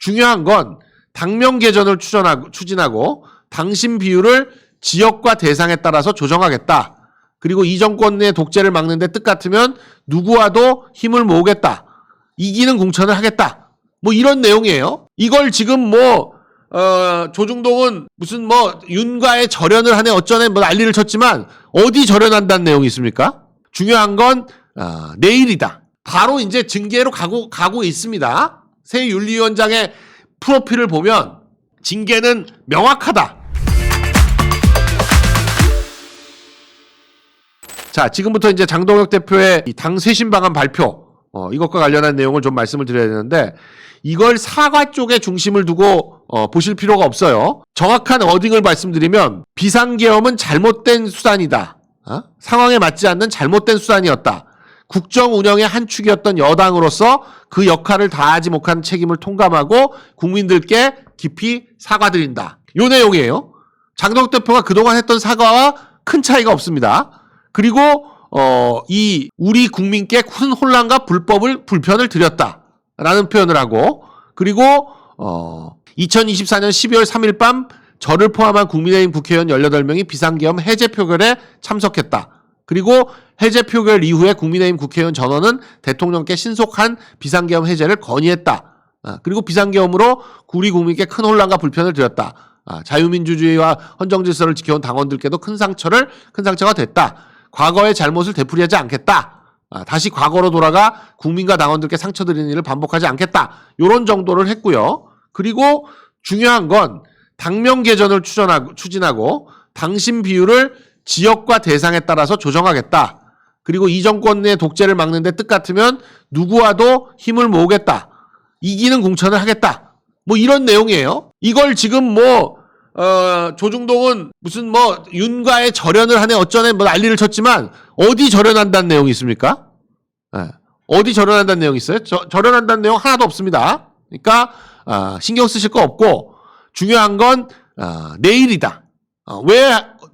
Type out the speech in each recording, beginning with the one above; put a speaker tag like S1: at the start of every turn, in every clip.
S1: 중요한 건 당명 개전을 추진하고 당심 비율을 지역과 대상에 따라서 조정하겠다. 그리고 이 정권 내 독재를 막는 데 뜻 같으면 누구와도 힘을 모으겠다. 이기는 공천을 하겠다. 뭐 이런 내용이에요. 이걸 지금 조중동은 무슨 윤과의 절연을 하네 어쩌네 난리를 쳤지만 어디 절연한다는 내용이 있습니까? 중요한 건 내일이다. 바로 이제 징계로 가고 있습니다. 새 윤리위원장의 프로필을 보면 징계는 명확하다. 자, 지금부터 이제 장동혁 대표의 당 쇄신 방안 발표, 이것과 관련한 내용을 좀 말씀을 드려야 되는데, 이걸 사과 쪽에 중심을 두고 보실 필요가 없어요. 정확한 워딩을 말씀드리면 비상계엄은 잘못된 수단이다. 상황에 맞지 않는 잘못된 수단이었다. 국정 운영의 한 축이었던 여당으로서 그 역할을 다하지 못한 책임을 통감하고 국민들께 깊이 사과드린다. 요 내용이에요. 장동혁 대표가 그동안 했던 사과와 큰 차이가 없습니다. 그리고 우리 국민께 큰 혼란과 불편을 드렸다라는 표현을 하고, 그리고 2024년 12월 3일 밤 저를 포함한 국민의힘 국회의원 18명이 비상계엄 해제 표결에 참석했다. 그리고 해제 표결 이후에 국민의힘 국회의원 전원은 대통령께 신속한 비상계엄 해제를 건의했다. 그리고 비상계엄으로 우리 국민께 큰 혼란과 불편을 드렸다. 자유민주주의와 헌정질서를 지켜온 당원들께도 큰 상처가 됐다. 과거의 잘못을 되풀이하지 않겠다. 다시 과거로 돌아가 국민과 당원들께 상처 드리는 일을 반복하지 않겠다. 이런 정도를 했고요. 그리고 중요한 건 당명 개전을 추진하고 당심 비율을 지역과 대상에 따라서 조정하겠다. 그리고 이 정권 내 독재를 막는 데 뜻 같으면 누구와도 힘을 모으겠다. 이기는 공천을 하겠다. 뭐 이런 내용이에요. 이걸 지금 조중동은 무슨 윤과의 절연을 하네 어쩌네 난리를 쳤지만 어디 절연한다는 내용이 있습니까? 어디 절연한다는 내용이 있어요? 절연한다는 내용 하나도 없습니다. 그러니까 신경 쓰실 거 없고 중요한 건 내일이다. 왜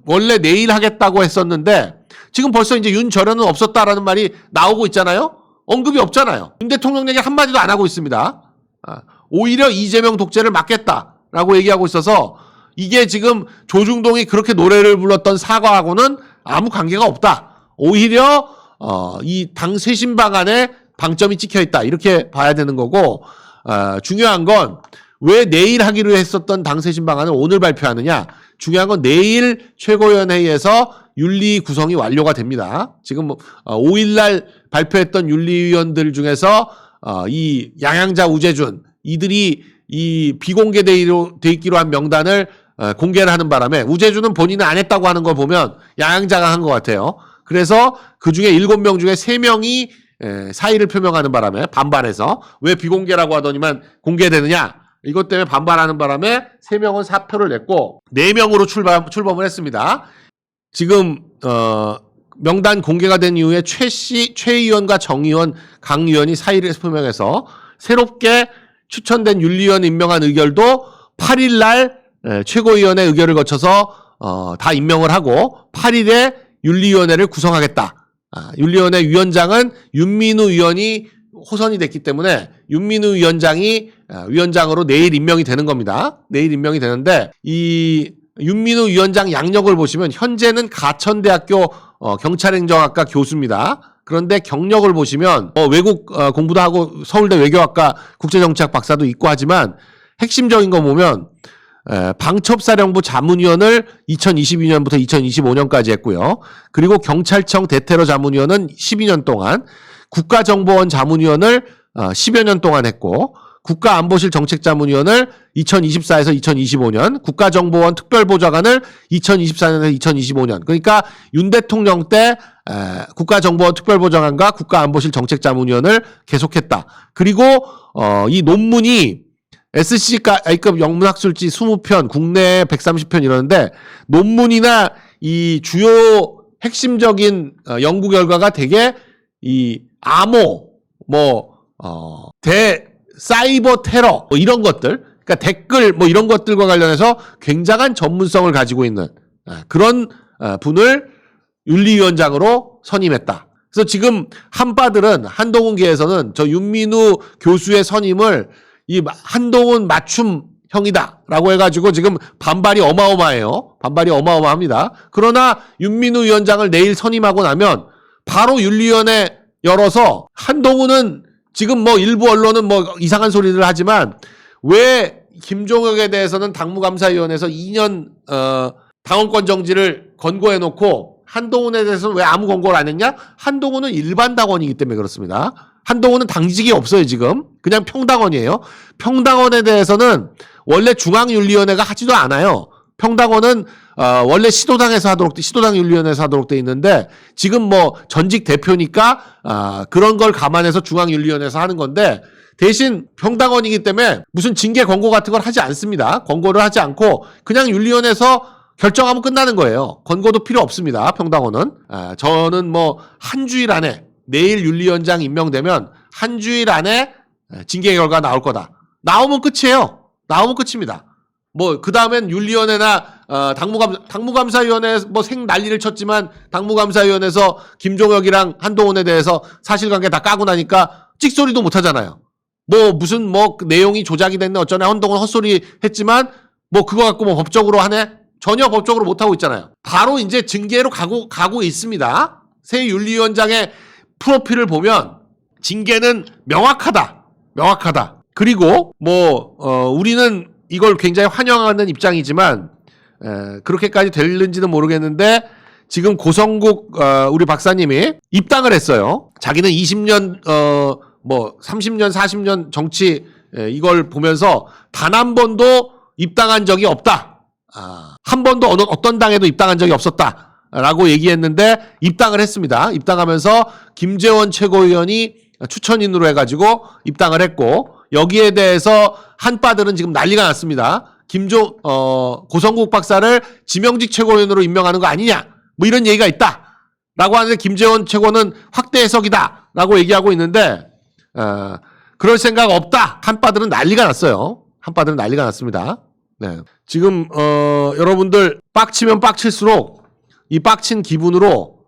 S1: 원래 내일 하겠다고 했었는데 지금 벌써 이제 윤 절연은 없었다라는 말이 나오고 있잖아요. 언급이 없잖아요. 윤 대통령 얘기 한마디도 안 하고 있습니다. 오히려 이재명 독재를 막겠다라고 얘기하고 있어서 이게 지금 조중동이 그렇게 노래를 불렀던 사과하고는 아무 관계가 없다. 오히려 이 당 쇄신 방안에 방점이 찍혀 있다. 이렇게 봐야 되는 거고, 중요한 건 왜 내일 하기로 했었던 당 쇄신 방안을 오늘 발표하느냐. 중요한 건 내일 최고위원회의에서 윤리 구성이 완료가 됩니다. 지금 5일날 발표했던 윤리위원들 중에서 이 양양자, 우재준 이들이 이 비공개돼 있기로 한 명단을 공개를 하는 바람에 우재준은 본인은 안 했다고 하는 걸 보면 양양자가 한 것 같아요. 그래서 그중에 7명 중에 3명이 사의를 표명하는 바람에 반발해서 왜 비공개라고 하더니만 공개되느냐 이것 때문에 반발하는 바람에 3명은 사표를 냈고 4명으로 출범을 했습니다. 지금 명단 공개가 된 이후에 최 의원과 정 의원, 강 의원이 사의를 표명해서 새롭게 추천된 윤리위원 임명한 의결도 8일날 최고위원회 의결을 거쳐서 다 임명을 하고 8일에 윤리위원회를 구성하겠다. 윤리위원회 위원장은 윤민우 의원이 호선이 됐기 때문에 윤민우 위원장이 위원장으로 내일 임명이 되는 겁니다. 내일 임명이 되는데 이 윤민우 위원장 양력을 보시면 현재는 가천대학교 경찰행정학과 교수입니다. 그런데 경력을 보시면 외국 공부도 하고 서울대 외교학과 국제정치학 박사도 있고 하지만 핵심적인 거 보면 방첩사령부 자문위원을 2022년부터 2025년까지 했고요. 그리고 경찰청 대테러 자문위원은 12년 동안, 국가정보원 자문위원을 10여 년 동안 했고, 국가안보실 정책자문위원을 2024에서 2025년, 국가정보원 특별보좌관을 2024년에서 2025년. 그러니까 윤 대통령 때 국가정보원 특별보좌관과 국가안보실 정책자문위원을 계속했다. 그리고 이 논문이 SCI급 영문학술지 20편, 국내 130편 이러는데 논문이나 이 주요 핵심적인 연구 결과가 되게 이 암호, 사이버 테러 이런 것들, 그러니까 댓글 이런 것들과 관련해서 굉장한 전문성을 가지고 있는 그런 분을 윤리위원장으로 선임했다. 그래서 지금 한파들은 한동훈계에서는 저 윤민우 교수의 선임을 이 한동훈 맞춤형이다라고 해가지고 지금 반발이 어마어마해요. 반발이 어마어마합니다. 그러나 윤민우 위원장을 내일 선임하고 나면 바로 윤리위원회 열어서 한동훈은 지금 뭐 일부 언론은 뭐 이상한 소리를 하지만 왜 김종혁에 대해서는 당무감사위원회에서 2년 당원권 정지를 권고해놓고 한동훈에 대해서는 왜 아무 권고를 안 했냐? 한동훈은 일반 당원이기 때문에 그렇습니다. 한동훈은 당직이 없어요 지금. 그냥 평당원이에요. 평당원에 대해서는 원래 중앙윤리위원회가 하지도 않아요. 평당원은 원래 시도당 윤리위원회에서 하도록 돼 있는데 지금 뭐 전직 대표니까 그런 걸 감안해서 중앙윤리위원회에서 하는 건데 대신 평당원이기 때문에 무슨 징계 권고 같은 걸 하지 않습니다. 권고를 하지 않고 그냥 윤리위원회에서 결정하면 끝나는 거예요. 권고도 필요 없습니다. 평당원은. 저는 뭐 한 주일 안에 내일 윤리위원장 임명되면 한 주일 안에 징계 결과 나올 거다. 나오면 끝이에요. 나오면 끝입니다. 뭐 그 다음엔 윤리위원회나 당무감사위원회 뭐 생 난리를 쳤지만 당무감사위원회에서 김종혁이랑 한동훈에 대해서 사실관계 다 까고 나니까 찍소리도 못 하잖아요. 뭐 무슨 뭐 내용이 조작이 됐네 어쩌네 한동훈 헛소리 했지만 뭐 그거 갖고 뭐 법적으로 하네? 전혀 법적으로 못 하고 있잖아요. 바로 이제 징계로 가고 있습니다. 새 윤리위원장의 프로필을 보면 징계는 명확하다. 그리고 뭐 우리는 이걸 굉장히 환영하는 입장이지만 그렇게까지 될는지는 모르겠는데 지금 고성국 우리 박사님이 입당을 했어요. 자기는 20년 뭐 30년 40년 정치 이걸 보면서 단 한 번도 입당한 적이 없다. 한 번도 어떤 당에도 입당한 적이 없었다라고 얘기했는데 입당을 했습니다. 입당하면서 김재원 최고위원이 추천인으로 해가지고 입당을 했고 여기에 대해서 한파들은 지금 난리가 났습니다. 고성국 박사를 지명직 최고위원으로 임명하는 거 아니냐 뭐 이런 얘기가 있다라고 하는데 김재원 최고는 확대 해석이다 라고 얘기하고 있는데 그럴 생각 없다. 한파들은 난리가 났어요. 한파들은 난리가 났습니다. 네. 지금 여러분들 빡치면 빡칠수록 이 빡친 기분으로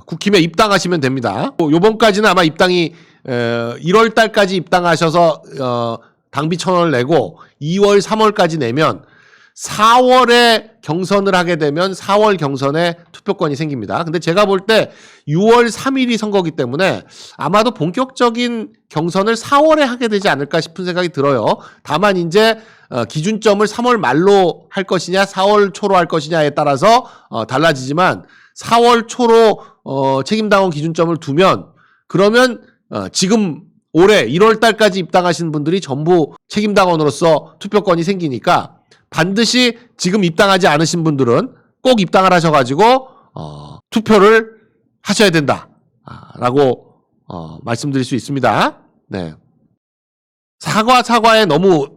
S1: 국힘에 입당하시면 됩니다. 요번까지는 아마 입당이 1월 달까지 입당하셔서 당비 1,000원을 내고 2월 3월까지 내면 4월에 경선을 하게 되면 4월 경선에 투표권이 생깁니다. 근데 제가 볼 때 6월 3일이 선거기 때문에 아마도 본격적인 경선을 4월에 하게 되지 않을까 싶은 생각이 들어요. 다만 이제 기준점을 3월 말로 할 것이냐 4월 초로 할 것이냐에 따라서 달라지지만 4월 초로 책임당원 기준점을 두면 그러면 지금 올해 1월 달까지 입당하신 분들이 전부 책임당원으로서 투표권이 생기니까 반드시 지금 입당하지 않으신 분들은 꼭 입당을 하셔가지고 투표를 하셔야 된다라고 말씀드릴 수 있습니다. 네. 사과에 너무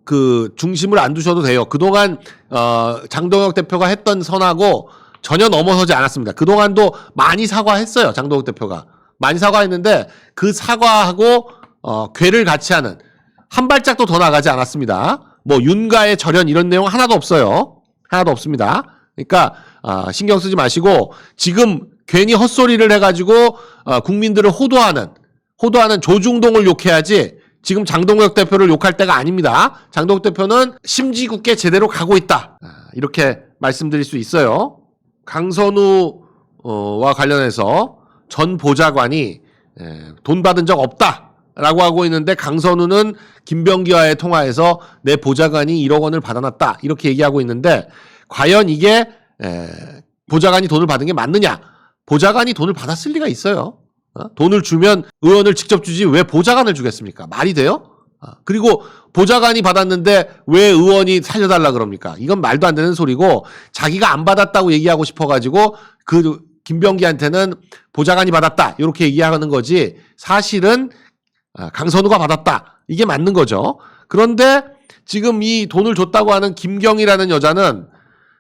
S1: 그 중심을 안 두셔도 돼요. 그동안 장동혁 대표가 했던 선하고 전혀 넘어서지 않았습니다. 그동안도 많이 사과했어요. 장동혁 대표가. 많이 사과했는데 그 사과하고 궤를 같이 하는 한 발짝도 더 나가지 않았습니다. 뭐 윤가의 절연 이런 내용 하나도 없어요. 하나도 없습니다. 그러니까 신경 쓰지 마시고 지금 괜히 헛소리를 해가지고 국민들을 호도하는 조중동을 욕해야지 지금 장동혁 대표를 욕할 때가 아닙니다. 장동혁 대표는 심지궂게 제대로 가고 있다. 이렇게 말씀드릴 수 있어요. 강선우와 관련해서 전 보좌관이 돈 받은 적 없다라고 하고 있는데 강선우는 김병기와의 통화에서 내 보좌관이 1억 원을 받아놨다 이렇게 얘기하고 있는데 과연 이게 보좌관이 돈을 받은 게 맞느냐? 보좌관이 돈을 받았을 리가 있어요. 돈을 주면 의원을 직접 주지 왜 보좌관을 주겠습니까? 말이 돼요? 그리고 보좌관이 받았는데 왜 의원이 살려달라 그럽니까? 이건 말도 안 되는 소리고 자기가 안 받았다고 얘기하고 싶어가지고 그 김병기한테는 보좌관이 받았다 이렇게 얘기하는 거지 사실은 강선우가 받았다 이게 맞는 거죠. 그런데 지금 이 돈을 줬다고 하는 김경이라는 여자는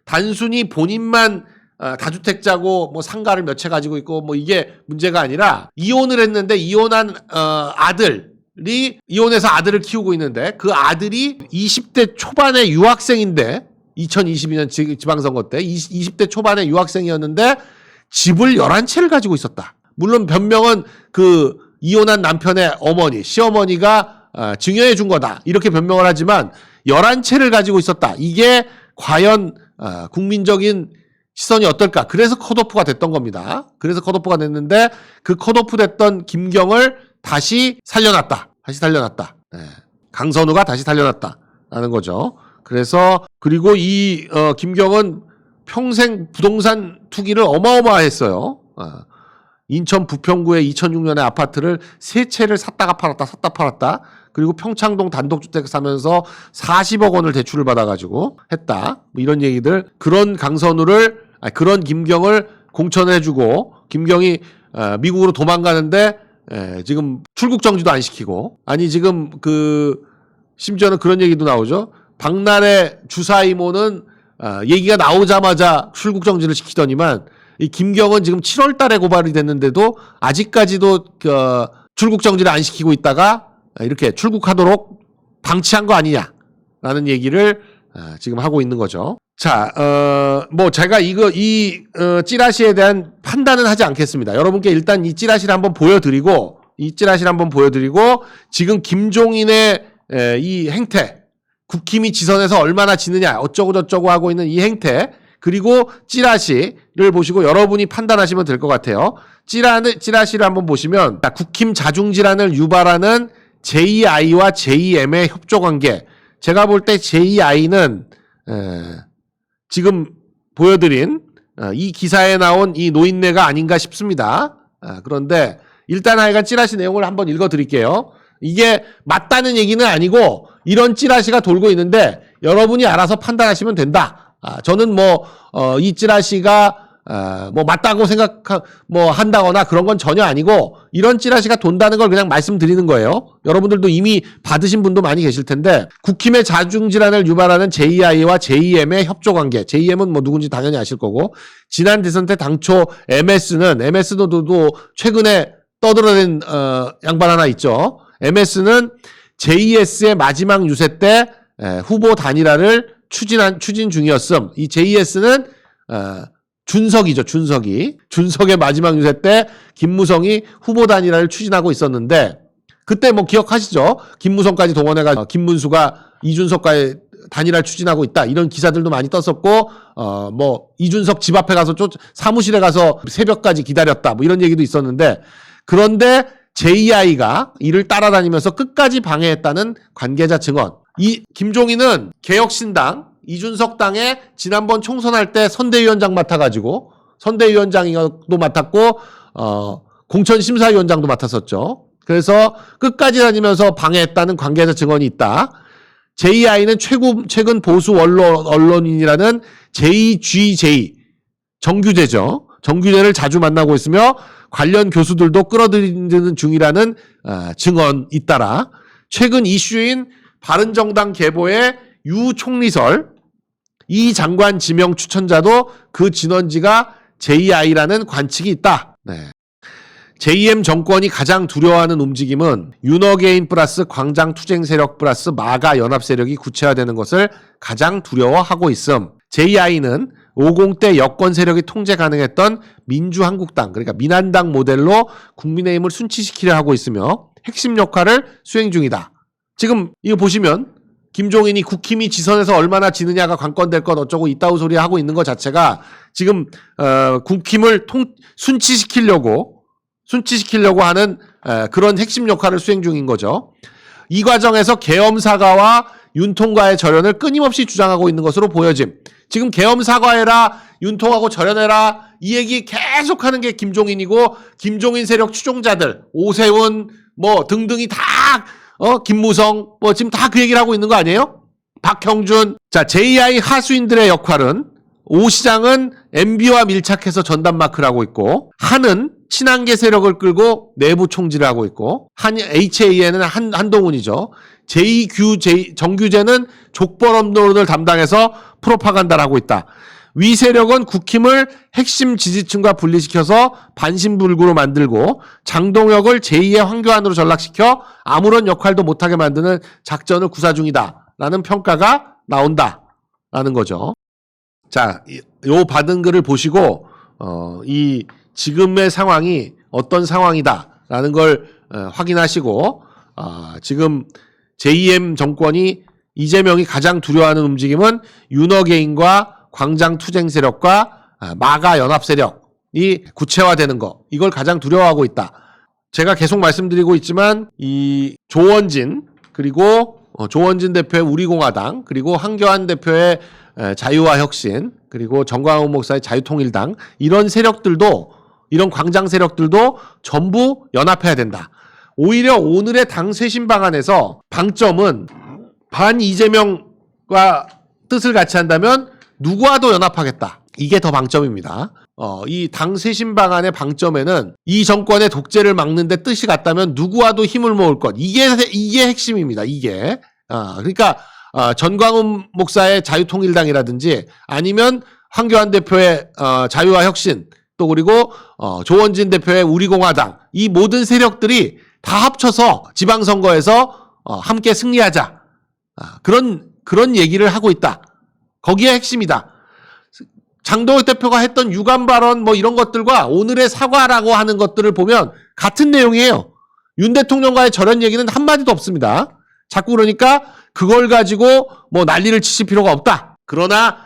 S1: 단순히 본인만 다주택자고 뭐 상가를 몇 채 가지고 있고 뭐 이게 문제가 아니라 이혼을 했는데 이혼한 아들이 이혼해서 아들을 키우고 있는데 그 아들이 20대 초반의 유학생인데 2022년 지방선거 때 20대 초반의 유학생이었는데 집을 11채를 가지고 있었다. 물론 변명은 그 이혼한 남편의 어머니, 시어머니가 증여해 준 거다. 이렇게 변명을 하지만 11채를 가지고 있었다. 이게 과연 국민적인 시선이 어떨까? 그래서 컷오프가 됐던 겁니다. 그래서 컷오프가 됐는데 그 컷오프 됐던 김경을 다시 살려놨다. 네. 강선우가 다시 살려놨다라는 거죠. 그래서 그리고 이 김경은 평생 부동산 투기를 어마어마했어요. 인천 부평구의 2006년에 아파트를 3채를 샀다가 팔았다, 샀다 팔았다. 그리고 평창동 단독주택 사면서 40억 원을 대출을 받아가지고 했다. 뭐 이런 얘기들. 그런 그런 김경을 공천해주고 김경이 미국으로 도망가는데 지금 출국 정지도 안 시키고, 아니 지금 심지어는 그런 얘기도 나오죠. 박나래 주사 이모는 얘기가 나오자마자 출국 정지를 시키더니만 이 김경은 지금 7월 달에 고발이 됐는데도 아직까지도 출국 정지를 안 시키고 있다가 이렇게 출국하도록 방치한 거 아니냐라는 얘기를 지금 하고 있는 거죠. 자, 뭐 제가 이 찌라시에 대한 판단은 하지 않겠습니다. 여러분께 일단 이 찌라시를 한번 보여드리고 지금 김종인의 이 행태, 국힘이 지선에서 얼마나 지느냐 어쩌고 저쩌고 하고 있는 이 행태, 그리고 찌라시를 보시고 여러분이 판단하시면 될 것 같아요. 찌라시를 한번 보시면 국힘 자중질환을 유발하는 JI와 JM의 협조관계. 제가 볼 때 JI는 지금 보여드린 이 기사에 나온 이 노인네가 아닌가 싶습니다. 그런데 일단 하여간 찌라시 내용을 한번 읽어드릴게요. 이게 맞다는 얘기는 아니고 이런 찌라시가 돌고 있는데 여러분이 알아서 판단하시면 된다. 저는 이 찌라시가 맞다고 한다거나 그런 건 전혀 아니고 이런 찌라시가 돈다는 걸 그냥 말씀드리는 거예요. 여러분들도 이미 받으신 분도 많이 계실 텐데, 국힘의 자중질환을 유발하는 JI와 JM의 협조관계. JM은 누군지 당연히 아실 거고, 지난 대선 때 당초 MS도 최근에 떠들어낸 양반 하나 있죠. MS는 JS의 마지막 유세 때 후보 단일화를 추진 중이었음. 이 JS는 준석이죠. 준석의 마지막 유세 때 김무성이 후보 단일화를 추진하고 있었는데, 그때 기억하시죠? 김무성까지 동원해가지고 김문수가 이준석과의 단일화를 추진하고 있다. 이런 기사들도 많이 떴었고, 이준석 집 앞에 가서 사무실에 가서 새벽까지 기다렸다. 이런 얘기도 있었는데, 그런데 JI가 이를 따라다니면서 끝까지 방해했다는 관계자 증언. 이 김종인은 개혁신당, 이준석 당에 지난번 총선할 때 선대위원장 맡아가지고, 선대위원장도 맡았고, 공천심사위원장도 맡았었죠. 그래서 끝까지 다니면서 방해했다는 관계자 증언이 있다. JI는 최근 보수 언론인이라는 JGJ, 정규제죠. 정규제를 자주 만나고 있으며 관련 교수들도 끌어들이는 중이라는 증언 잇따라 최근 이슈인 바른정당 계보의 유 총리설, 이 장관 지명 추천자도 그 진원지가 JI라는 관측이 있다. 네. JM 정권이 가장 두려워하는 움직임은 윤어게인 플러스 광장투쟁 세력 플러스 마가 연합 세력이 구체화되는 것을 가장 두려워하고 있음. JI는 50대 여권 세력이 통제 가능했던 민주한국당, 그러니까 민한당 모델로 국민의힘을 순치시키려 하고 있으며 핵심 역할을 수행 중이다. 지금 이거 보시면 김종인이 국힘이 지선에서 얼마나 지느냐가 관건될 것 어쩌고 이따우 소리 하고 있는 것 자체가 지금 국힘을 순치시키려고 하는 그런 핵심 역할을 수행 중인 거죠. 이 과정에서 계엄사과와 윤통과의 절연을 끊임없이 주장하고 있는 것으로 보여짐. 지금 계엄사과해라, 윤통하고 절연해라, 이 얘기 계속하는 게 김종인이고, 김종인 세력 추종자들, 오세훈 등등이 다 김무성 지금 다 그 얘기를 하고 있는 거 아니에요? 박형준. 자, JI 하수인들의 역할은, 오 시장은 MB와 밀착해서 전담 마크를 하고 있고, 한은 친한계 세력을 끌고 내부 총질을 하고 있고, HAN은 한동훈이죠. 정규제는 족벌 업로드를 담당해서 프로파간다를 하고 있다. 위 세력은 국힘을 핵심 지지층과 분리시켜서 반신불구로 만들고 장동혁을 제2의 황교안으로 전락시켜 아무런 역할도 못하게 만드는 작전을 구사 중이다. 라는 평가가 나온다라는 거죠. 자, 요 받은 글을 보시고 이 지금의 상황이 어떤 상황이다라는 걸 확인하시고 지금 JM 정권이 이재명이 가장 두려워하는 움직임은 윤어게인과 광장투쟁 세력과 마가 연합 세력이 구체화되는 거, 이걸 가장 두려워하고 있다. 제가 계속 말씀드리고 있지만 이 조원진, 그리고 조원진 대표의 우리공화당, 그리고 한교안 대표의 자유와 혁신, 그리고 정광훈 목사의 자유통일당, 이런 세력들도, 이런 광장 세력들도 전부 연합해야 된다. 오히려 오늘의 당 쇄신 방안에서 방점은 반 이재명과 뜻을 같이 한다면 누구와도 연합하겠다. 이게 더 방점입니다. 이 당 쇄신 방안의 방점에는 이 정권의 독재를 막는데 뜻이 같다면 누구와도 힘을 모을 것. 이게 핵심입니다. 이게. 그러니까 전광훈 목사의 자유통일당이라든지 아니면 황교안 대표의 자유와 혁신, 또 그리고 조원진 대표의 우리공화당, 이 모든 세력들이 다 합쳐서 지방선거에서 함께 승리하자. 그런 얘기를 하고 있다. 거기에 핵심이다. 장동혁 대표가 했던 유감 발언 뭐 이런 것들과 오늘의 사과라고 하는 것들을 보면 같은 내용이에요. 윤 대통령과의 절연 얘기는 한마디도 없습니다. 자꾸 그러니까 그걸 가지고 뭐 난리를 치실 필요가 없다. 그러나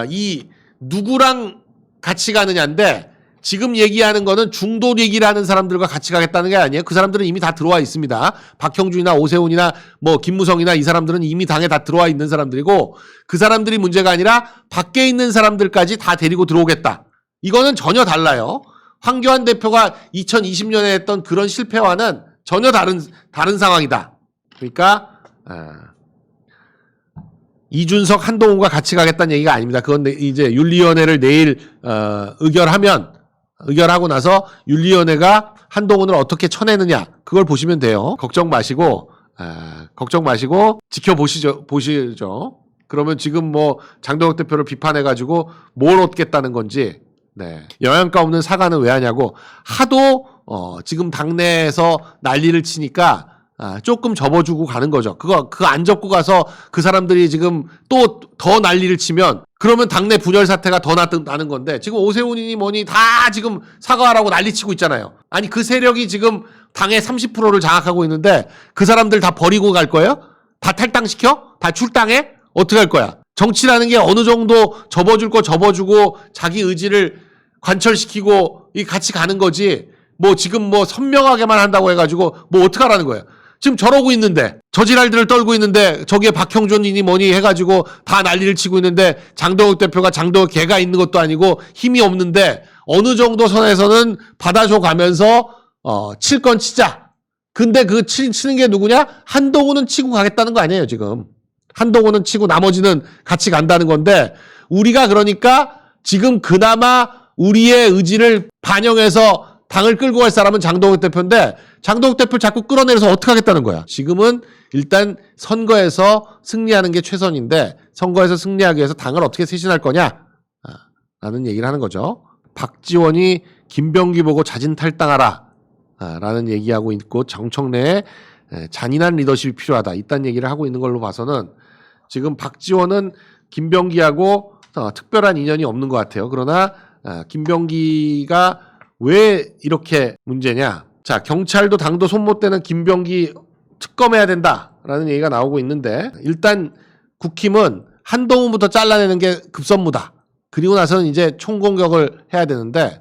S1: 이 누구랑 같이 가느냐인데, 지금 얘기하는 거는 중도 얘기를 사람들과 같이 가겠다는 게 아니에요. 그 사람들은 이미 다 들어와 있습니다. 박형준이나 오세훈이나 뭐 김무성이나 이 사람들은 이미 당에 다 들어와 있는 사람들이고, 그 사람들이 문제가 아니라 밖에 있는 사람들까지 다 데리고 들어오겠다. 이거는 전혀 달라요. 황교안 대표가 2020년에 했던 그런 실패와는 전혀 다른 상황이다. 그러니까 이준석, 한동훈과 같이 가겠다는 얘기가 아닙니다. 그건 이제 윤리위원회를 내일 의결하고 나서 윤리위원회가 한동훈을 어떻게 쳐내느냐, 그걸 보시면 돼요. 걱정 마시고 보시죠. 그러면 지금 뭐 장동혁 대표를 비판해가지고 뭘 얻겠다는 건지, 영양가 없는 사과는 왜 하냐고, 하도 지금 당내에서 난리를 치니까 조금 접어주고 가는 거죠. 그거 안 접고 가서 그 사람들이 지금 또 더 난리를 치면 그러면 당내 분열 사태가 더 나는 건데, 지금 오세훈이니 뭐니 다 지금 사과하라고 난리치고 있잖아요. 아니 그 세력이 지금 당의 30%를 장악하고 있는데 그 사람들 다 버리고 갈 거예요? 다 탈당시켜? 다 출당해? 어떻게 할 거야? 정치라는 게 어느 정도 접어줄 거 접어주고 자기 의지를 관철시키고 같이 가는 거지, 뭐 지금 뭐 선명하게만 한다고 해가지고 뭐 어떡하라는 거예요? 지금 저러고 있는데, 저지랄들을 떨고 있는데, 저기에 박형준이니 뭐니 해가지고 다 난리를 치고 있는데, 장동혁 대표가 장동혁 개가 있는 것도 아니고 힘이 없는데 어느 정도 선에서는 받아줘 가면서 칠 건 치자. 근데 그 치는 게 누구냐? 한동훈은 치고 가겠다는 거 아니에요 지금. 한동훈은 치고 나머지는 같이 간다는 건데, 우리가 그러니까 지금 그나마 우리의 의지를 반영해서 당을 끌고 갈 사람은 장동혁 대표인데, 장동혁 대표 자꾸 끌어내려서 어떻게 하겠다는 거야. 지금은 일단 선거에서 승리하는 게 최선인데, 선거에서 승리하기 위해서 당을 어떻게 쇄신할 거냐 라는 얘기를 하는 거죠. 박지원이 김병기 보고 자진 탈당하라 라는 얘기하고 있고, 정청래에 잔인한 리더십이 필요하다, 이딴 얘기를 하고 있는 걸로 봐서는 지금 박지원은 김병기하고 특별한 인연이 없는 것 같아요. 그러나 김병기가 왜 이렇게 문제냐? 자, 경찰도 당도 손 못 대는 김병기 특검해야 된다라는 얘기가 나오고 있는데, 일단 국힘은 한동훈부터 잘라내는 게 급선무다. 그리고 나서는 이제 총공격을 해야 되는데,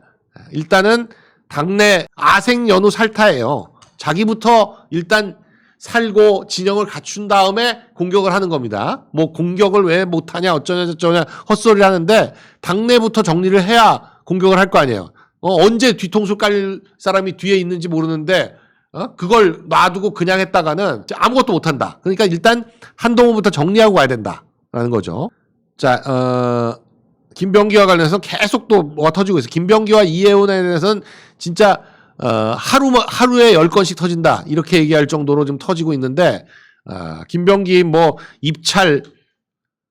S1: 일단은 당내 아생연후 살타예요. 자기부터 일단 살고 진영을 갖춘 다음에 공격을 하는 겁니다. 뭐 공격을 왜 못하냐 어쩌냐 저쩌냐 헛소리를 하는데, 당내부터 정리를 해야 공격을 할 거 아니에요. 언제 뒤통수 깔 사람이 뒤에 있는지 모르는데 그걸 놔두고 그냥 했다가는 아무것도 못한다. 그러니까 일단 한동훈부터 정리하고 가야 된다라는 거죠. 자, 김병기와 관련해서 계속 또 뭐가 터지고 있어요. 김병기와 이혜원에 대해서는 진짜 하루에 10건씩 터진다, 이렇게 얘기할 정도로 좀 터지고 있는데, 김병기 뭐 입찰,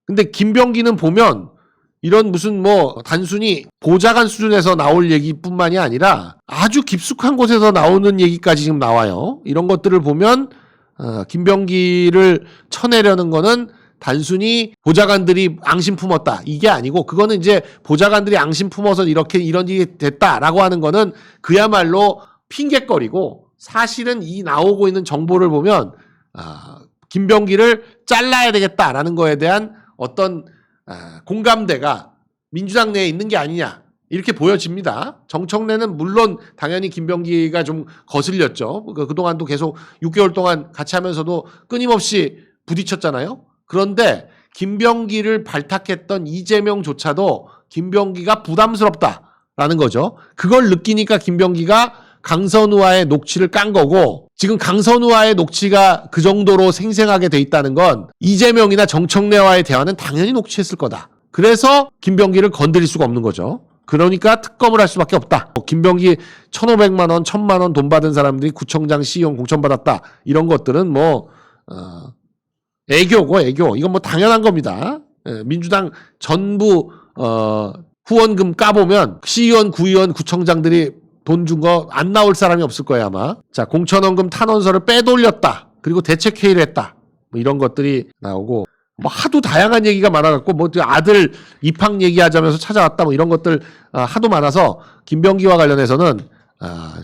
S1: 근데 김병기는 보면 이런 무슨 뭐 단순히 보좌관 수준에서 나올 얘기뿐만이 아니라 아주 깊숙한 곳에서 나오는 얘기까지 지금 나와요. 이런 것들을 보면 김병기를 쳐내려는 거는 단순히 보좌관들이 앙심 품었다, 이게 아니고, 그거는 이제 보좌관들이 앙심 품어서 이런 일이 됐다라고 하는 거는 그야말로 핑계거리고, 사실은 이 나오고 있는 정보를 보면 김병기를 잘라야 되겠다라는 거에 대한 어떤 공감대가 민주당 내에 있는 게 아니냐 이렇게 보여집니다. 정청래는 물론 당연히 김병기가 좀 거슬렸죠. 그동안도 계속 6개월 동안 같이 하면서도 끊임없이 부딪혔잖아요. 그런데 김병기를 발탁했던 이재명조차도 김병기가 부담스럽다라는 거죠. 그걸 느끼니까 김병기가 강선우와의 녹취를 깐 거고, 지금 강선우와의 녹취가 그 정도로 생생하게 돼 있다는 건 이재명이나 정청래와의 대화는 당연히 녹취했을 거다. 그래서 김병기를 건드릴 수가 없는 거죠. 그러니까 특검을 할 수밖에 없다. 김병기 1,500만 원, 1,000만 원 돈 받은 사람들이 구청장 시의원 공천받았다. 이런 것들은 애교고 애교. 이건 당연한 겁니다. 민주당 전부 후원금 까보면 시의원, 구의원, 구청장들이 돈 준 거 안 나올 사람이 없을 거예요 아마. 자, 공천원금 탄원서를 빼돌렸다. 그리고 대책회의를 했다. 이런 것들이 나오고 하도 다양한 얘기가 많아갖고 아들 입학 얘기하자면서 찾아왔다 이런 것들 하도 많아서 김병기와 관련해서는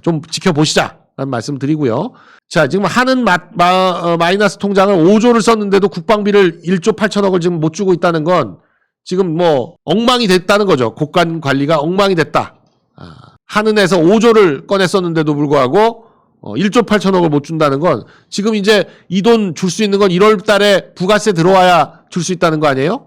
S1: 좀 지켜보시자라는 말씀 드리고요. 자, 지금 하는 마이너스 통장을 5조를 썼는데도 국방비를 1조 8천억을 지금 못 주고 있다는 건 지금 엉망이 됐다는 거죠. 국간 관리가 엉망이 됐다. 하는에서 5조를 꺼냈었는데도 불구하고 1조 8천억을 못 준다는 건 지금 이제 이 돈 줄 수 있는 건 1월 달에 부가세 들어와야 줄 수 있다는 거 아니에요?